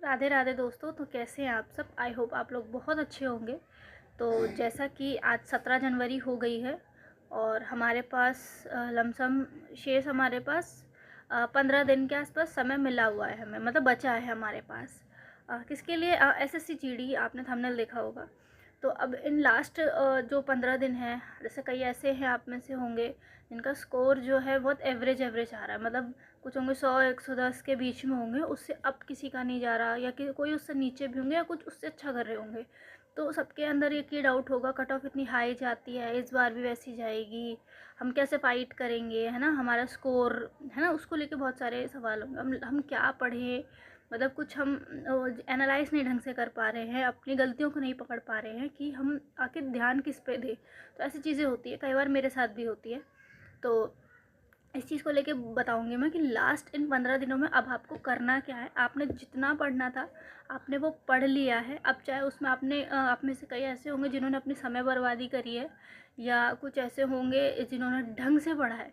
राधे राधे दोस्तों। तो कैसे हैं आप सब? आई होप आप लोग बहुत अच्छे होंगे। तो जैसा कि आज 17 जनवरी हो गई है और हमारे पास लमसम शेष हमारे पास 15 दिन के आसपास समय मिला हुआ है, हमें मतलब बचा है हमारे पास। किसके लिए? एसएससी जीडी, आपने थंबनेल देखा होगा। तो अब इन लास्ट जो 15 दिन हैं, जैसे कई ऐसे हैं आप में से होंगे जिनका स्कोर जो है बहुत एवरेज एवरेज आ रहा है, मतलब कुछ होंगे 100-110 के बीच में होंगे, उससे अब किसी का नहीं जा रहा, या कि कोई उससे नीचे भी होंगे या कुछ उससे अच्छा कर रहे होंगे। तो सबके अंदर एक ही डाउट होगा, कट ऑफ इतनी हाई जाती है, इस बार भी वैसी जाएगी, हम कैसे फाइट करेंगे, है ना, हमारा स्कोर, है ना, उसको लेके बहुत सारे सवाल होंगे। हम क्या पढ़ें, मतलब कुछ हम एनालाइज नहीं ढंग से कर पा रहे हैं, अपनी गलतियों को नहीं पकड़ पा रहे हैं कि हम आखिर ध्यान किस पे दें। तो ऐसी चीज़ें होती है, कई बार मेरे साथ भी होती है। तो इस चीज़ को लेके बताऊंगी मैं कि लास्ट इन 15 दिनों में अब आपको करना क्या है। आपने जितना पढ़ना था आपने वो पढ़ लिया है। अब चाहे उसमें आप में से कई ऐसे होंगे जिन्होंने अपनी समय बर्बादी करी है, या कुछ ऐसे होंगे जिन्होंने ढंग से पढ़ा है,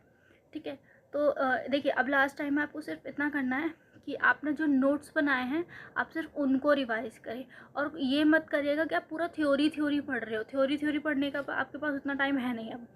ठीक है। तो देखिए, अब लास्ट टाइम में आपको सिर्फ इतना करना है कि आपने जो नोट्स बनाए हैं आप सिर्फ उनको रिवाइज़ करें। और ये मत करिएगा कि आप पूरा थ्योरी पढ़ रहे हो। थ्योरी पढ़ने का आपके पास उतना टाइम है नहीं। अब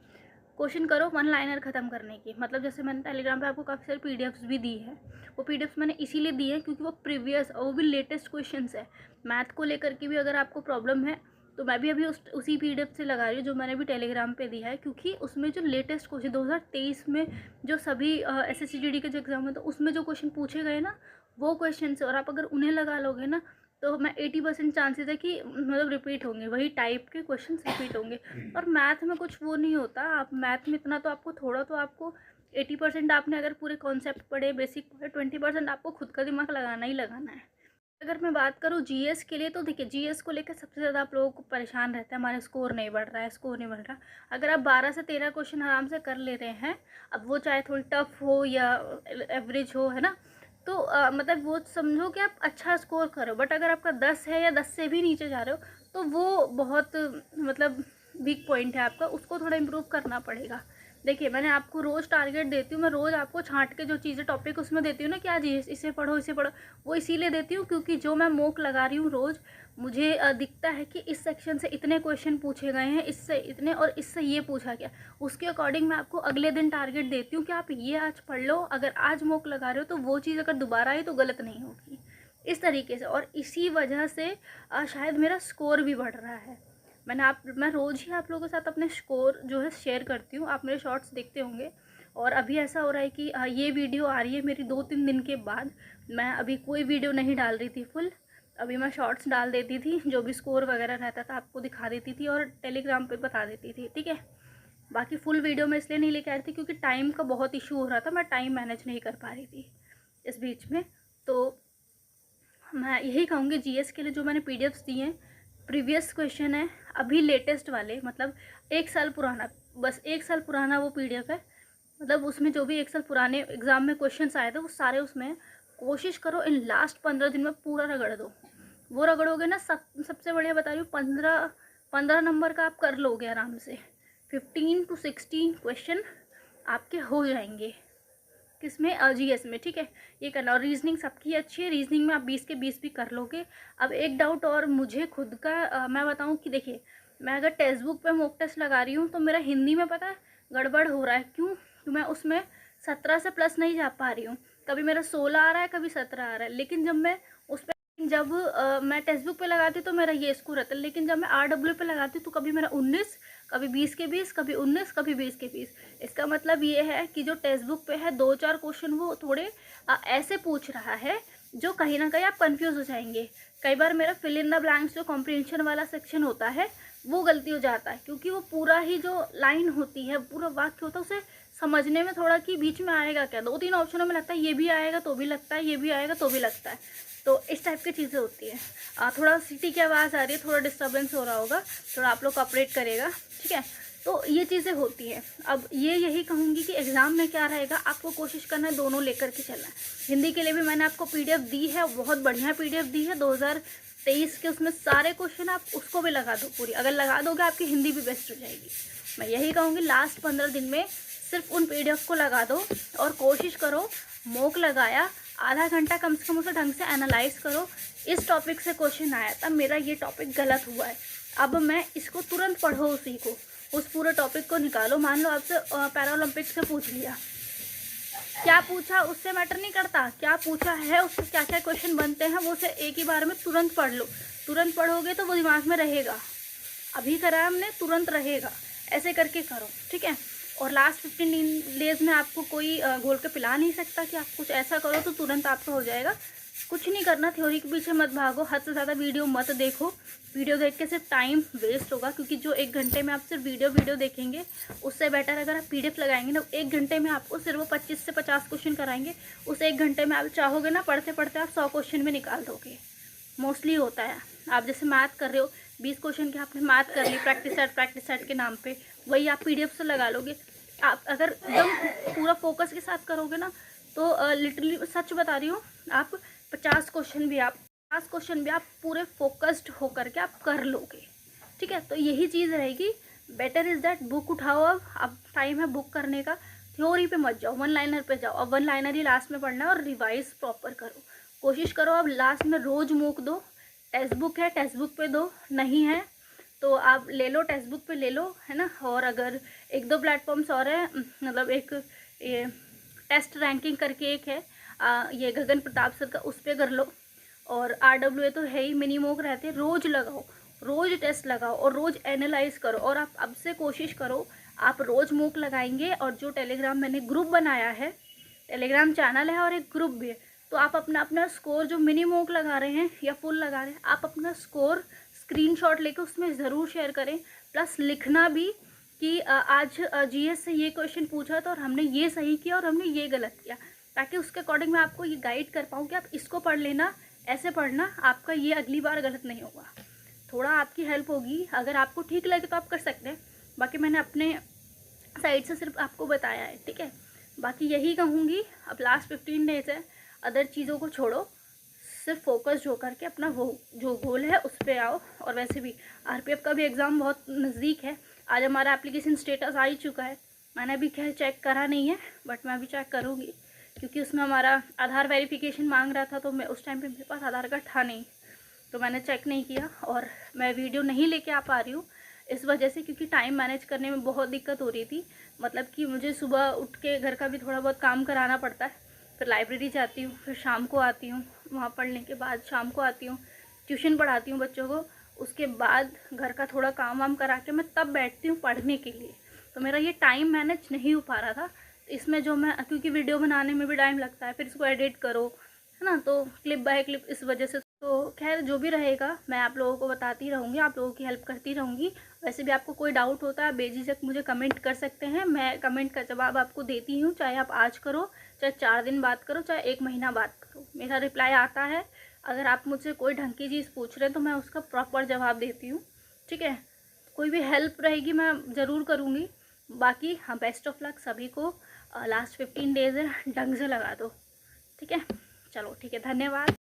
कोशिश करो वन लाइनर ख़त्म करने की। मतलब जैसे मैंने टेलीग्राम पे आपको काफ़ी सारी पीडीएफ्स भी दी है। वो पीडीएफ्स मैंने इसीलिए दी है क्योंकि वो प्रीवियस और वो भी लेटेस्ट क्वेश्चंस है। मैथ को लेकर के भी अगर आपको प्रॉब्लम है तो मैं भी अभी उसी पीडीएफ से लगा रही हूँ जो मैंने भी टेलीग्राम पे दिया है, क्योंकि उसमें जो लेटेस्ट क्वेश्चन 2023 में जो सभी एसएससी जीडी के जो एग्ज़ाम है तो उसमें जो क्वेश्चन पूछे गए ना, वो क्वेश्चन से, और आप अगर उन्हें लगा लोगे ना तो मैं 80% चांसेस है कि मतलब रिपीट होंगे, वही टाइप के क्वेश्चन रिपीट होंगे। और मैथ में कुछ वो नहीं होता। आप मैथ में इतना तो आपको, थोड़ा तो आपको 80% आपने अगर पूरे कॉन्सेप्ट पढ़े, बेसिक पढ़े, 20% आपको खुद का दिमाग लगाना ही लगाना है। अगर मैं बात करूँ जीएस के लिए, तो देखिए जीएस को लेकर सबसे ज़्यादा आप लोगों को परेशान रहता है, हमारा स्कोर नहीं बढ़ रहा है, स्कोर नहीं बढ़ रहा। अगर आप 12 से 13 क्वेश्चन आराम से कर ले रहे हैं, अब वो चाहे थोड़ी टफ हो या एवरेज हो, है ना, तो मतलब वो समझो कि आप अच्छा स्कोर करो। बट अगर आपका 10 है या 10 से भी नीचे जा रहे हो तो वो बहुत मतलब वीक पॉइंट है आपका, उसको थोड़ा इम्प्रूव करना पड़ेगा। देखिए, मैंने आपको रोज़ टारगेट देती हूँ, मैं रोज़ आपको छांट के जो चीज़ें टॉपिक उसमें देती हूँ ना कि आज इसे पढ़ो इसे पढ़ो, वो इसीलिए देती हूँ क्योंकि जो मैं मॉक लगा रही हूँ रोज़, मुझे दिखता है कि इस सेक्शन से इतने क्वेश्चन पूछे गए हैं, इससे इतने, और इससे ये पूछा गया। उसके अकॉर्डिंग मैं आपको अगले दिन टारगेट देती हूँ कि आप ये आज पढ़ लो। अगर आज मॉक लगा रहे हो तो वो चीज़ अगर दोबारा आई तो गलत नहीं होगी, इस तरीके से। और इसी वजह से शायद मेरा स्कोर भी बढ़ रहा है। मैं रोज़ ही आप लोगों के साथ अपने स्कोर जो है शेयर करती हूँ, आप मेरे शॉर्ट्स देखते होंगे। और अभी ऐसा हो रहा है कि ये वीडियो आ रही है मेरी 2-3 दिन के बाद। मैं अभी कोई वीडियो नहीं डाल रही थी फुल, अभी मैं शॉर्ट्स डाल देती थी, जो भी स्कोर वगैरह रहता था आपको दिखा देती थी और टेलीग्राम पे बता देती थी, ठीक है। बाकी फुल वीडियो में इसलिए नहीं लेके आ रही थी क्योंकि टाइम का बहुत इशू हो रहा था, मैं टाइम मैनेज नहीं कर पा रही थी इस बीच में। तो मैं यही कहूँगी, जीएस के लिए जो मैंने पीडीएफ्स दी हैं, प्रीवियस क्वेश्चन है, अभी लेटेस्ट वाले, मतलब 1 साल पुराना, बस 1 साल पुराना वो पीडीएफ है। मतलब उसमें जो भी 1 साल पुराने एग्ज़ाम में क्वेश्चंस आए थे वो सारे उसमें हैं। कोशिश करो इन लास्ट 15 दिन में पूरा रगड़ दो। वो रगड़ोगे ना, सबसे बढ़िया बता रही हूँ, 15 नंबर का आप कर लोगे आराम से। 15 to 16 क्वेश्चन आपके हो जाएंगे। किसमें? जीएस में, ठीक है। ये करना। और रीजनिंग सबकी अच्छी है, रीजनिंग में आप 20 के 20 भी कर लोगे। अब एक डाउट और मुझे खुद का मैं बताऊं कि देखिए, मैं अगर टेक्स्ट बुक पे मॉक टेस्ट लगा रही हूँ तो मेरा हिंदी में पता है गड़बड़ हो रहा है। क्यों? तो मैं उसमें 17 से प्लस नहीं जा पा रही हूँ। कभी मेरा 16 आ रहा है, कभी 17 आ रहा है। लेकिन जब मैं उस पर मैं टेक्स्ट बुक पे लगाती हूँ तो मेरा ये स्कोर रहता है। लेकिन जब मैं RW पे लगाती हूँ तो कभी मेरा 19, कभी 20 के 20, कभी 19, कभी 20 के 20। इसका मतलब ये है कि जो टेक्स्ट बुक पे है 2-4 क्वेश्चन वो थोड़े ऐसे पूछ रहा है जो कहीं ना कहीं आप कंफ्यूज हो जाएंगे। कई बार मेरा फिल इन द ब्लैंक्स जो कॉम्प्रिहेंशन वाला सेक्शन होता है वो गलती हो जाता है, क्योंकि वो पूरा ही जो लाइन होती है, पूरा वाक्य होता है, उसे समझने में थोड़ा कि बीच में आएगा क्या, 2-3 ऑप्शनों में लगता है ये भी आएगा तो भी लगता है, ये भी आएगा तो भी लगता है। तो इस टाइप की चीज़ें होती है। थोड़ा सिटी की आवाज़ आ रही है, थोड़ा डिस्टर्बेंस हो रहा होगा, थोड़ा आप लोग कॉपरेट करेगा, ठीक है। तो ये चीज़ें होती हैं। अब यही कहूँगी कि एग्ज़ाम में क्या रहेगा, आपको कोशिश करना है दोनों लेकर के चलना है। हिंदी के लिए भी मैंने आपको पीडीएफ दी है, बहुत बढ़िया पीडीएफ दी है 2023 के, उसमें सारे क्वेश्चन आप उसको भी लगा दो पूरी। अगर लगा दोगे आपकी हिंदी भी बेस्ट हो जाएगी। मैं यही कहूँगी लास्ट 15 दिन में सिर्फ उन पीडीएफ को लगा दो और कोशिश करो, मॉक लगाया, आधा घंटा कम से कम उसे ढंग से एनालाइज करो। इस टॉपिक से क्वेश्चन आया था, मेरा ये टॉपिक गलत हुआ है, अब मैं इसको तुरंत पढ़ो, उसी को, उस पूरे टॉपिक को निकालो। मान लो आपसे पैरालंपिक से पूछ लिया, क्या पूछा उससे मैटर नहीं करता, क्या पूछा है उससे क्या क्या क्वेश्चन बनते हैं, वो उसे एक ही बार में तुरंत पढ़ लो। तुरंत पढ़ोगे तो वो दिमाग में रहेगा, अभी करा हमने तुरंत रहेगा, ऐसे करके करो, ठीक है। और लास्ट 15 डेज में आपको कोई घोल के पिला नहीं सकता कि आप कुछ ऐसा करो तो तुरंत आपका हो जाएगा। कुछ नहीं करना, थ्योरी के पीछे मत भागो, हद से ज़्यादा वीडियो मत देखो। वीडियो देख के सिर्फ टाइम वेस्ट होगा, क्योंकि जो 1 घंटे में आप सिर्फ वीडियो देखेंगे, उससे बेटर अगर आप PDF लगाएंगे ना, 1 घंटे में आपको सिर्फ वो 25 से 50 क्वेश्चन कराएंगे, उस 1 घंटे में आप चाहोगे ना पढ़ते पढ़ते आप 100 क्वेश्चन में निकाल दोगे। मोस्टली होता है, आप जैसे मैथ कर रहे हो, 20 क्वेश्चन की आपने मैथ कर ली प्रैक्टिस सेट के नाम पे, वही आप PDF से लगा लोगे। आप अगर एकदम पूरा फोकस के साथ करोगे ना, तो लिटरली सच बता रही हूँ, आप 50 क्वेश्चन भी आप पूरे फोकस्ड होकर के आप कर लोगे, ठीक है। तो यही चीज़ रहेगी, बेटर इज़ दैट बुक उठाओ, अब टाइम है बुक करने का, थ्योरी पे मत जाओ, 1 लाइनर पे जाओ। अब 1 लाइनर ही लास्ट में पढ़ना है, और रिवाइज प्रॉपर करो, कोशिश करो। अब लास्ट में रोज़ मूक दो, टेक्स्ट बुक है टेक्स्ट बुक पे दो, नहीं है तो आप ले लो, टेक्स्ट बुक पे ले लो, है ना। और अगर 1-2 प्लेटफॉर्म्स और है, मतलब एक ये टेस्ट रैंकिंग करके एक है, ये गगन प्रताप सर का, उस पर कर लो। और RWA तो है ही, मिनी मॉक रहते हैं, रोज़ लगाओ, रोज़ टेस्ट लगाओ और रोज़ एनालाइज करो। और आप अब से कोशिश करो, आप रोज़ मॉक लगाएंगे, और जो टेलीग्राम मैंने ग्रुप बनाया है, टेलीग्राम चैनल है और एक ग्रुप भी है, तो आप अपना स्कोर जो मिनी मॉक लगा रहे हैं या फुल लगा रहे हैं, आप अपना स्कोर स्क्रीनशॉट लेके उसमें ज़रूर शेयर करें। प्लस लिखना भी कि आज GS से ये क्वेश्चन पूछा था और हमने ये सही किया और हमने ये गलत किया, ताकि उसके अकॉर्डिंग मैं आपको ये गाइड कर पाऊँ कि आप इसको पढ़ लेना, ऐसे पढ़ना, आपका ये अगली बार गलत नहीं होगा। थोड़ा आपकी हेल्प होगी, अगर आपको ठीक लगे तो आप कर सकते हैं, बाकी मैंने अपने साइड से सिर्फ आपको बताया है, ठीक है। बाकी यही कहूँगी, अब लास्ट 15 डेज है, अदर चीज़ों को छोड़ो, सिर्फ फोकस हो करके अपना वो जो गोल है उस पर आओ। और वैसे भी RPF का भी एग्ज़ाम बहुत नज़दीक है, आज हमारा एप्लीकेशन स्टेटस आ ही चुका है, मैंने अभी खैर चेक करा नहीं है, बट मैं अभी चेक करूँगी, क्योंकि उसमें हमारा आधार वेरिफिकेशन मांग रहा था, तो मैं उस टाइम पे मेरे पास आधार कार्ड था नहीं, तो मैंने चेक नहीं किया। और मैं वीडियो नहीं लेके आ पा रही हूँ इस वजह से, क्योंकि टाइम मैनेज करने में बहुत दिक्कत हो रही थी। मतलब कि मुझे सुबह उठ के घर का भी थोड़ा बहुत काम कराना पड़ता है, फिर लाइब्रेरी जाती हूँ, फिर शाम को आती हूँ, वहाँ पढ़ने के बाद शाम को आती हूँ, ट्यूशन पढ़ाती हूँ बच्चों को, उसके बाद घर का थोड़ा काम वाम करा के मैं तब बैठती हूँ पढ़ने के लिए। तो मेरा ये टाइम मैनेज नहीं हो पा रहा था, इसमें जो मैं, क्योंकि वीडियो बनाने में भी टाइम लगता है, फिर इसको एडिट करो, है ना, तो क्लिप बाय क्लिप, इस वजह से। तो खैर जो भी रहेगा मैं आप लोगों को बताती रहूँगी, आप लोगों की हेल्प करती रहूँगी। वैसे भी आपको कोई डाउट होता है बेझिझक मुझे कमेंट कर सकते हैं, मैं कमेंट का जवाब आपको देती हूँ, चाहे आप आज करो, चाहे 4 दिन बाद करो, चाहे 1 महीना बाद करो, मेरा रिप्लाई आता है। अगर आप मुझसे कोई ढंग की चीज़ पूछ रहे हैं तो मैं उसका प्रॉपर जवाब देती हूँ, ठीक है। कोई भी हेल्प रहेगी मैं ज़रूर करूँगी। बाकी हाँ, बेस्ट ऑफ लक सभी को, लास्ट 15 डेज़ है, ढंग से लगा दो, ठीक है। चलो ठीक है, धन्यवाद।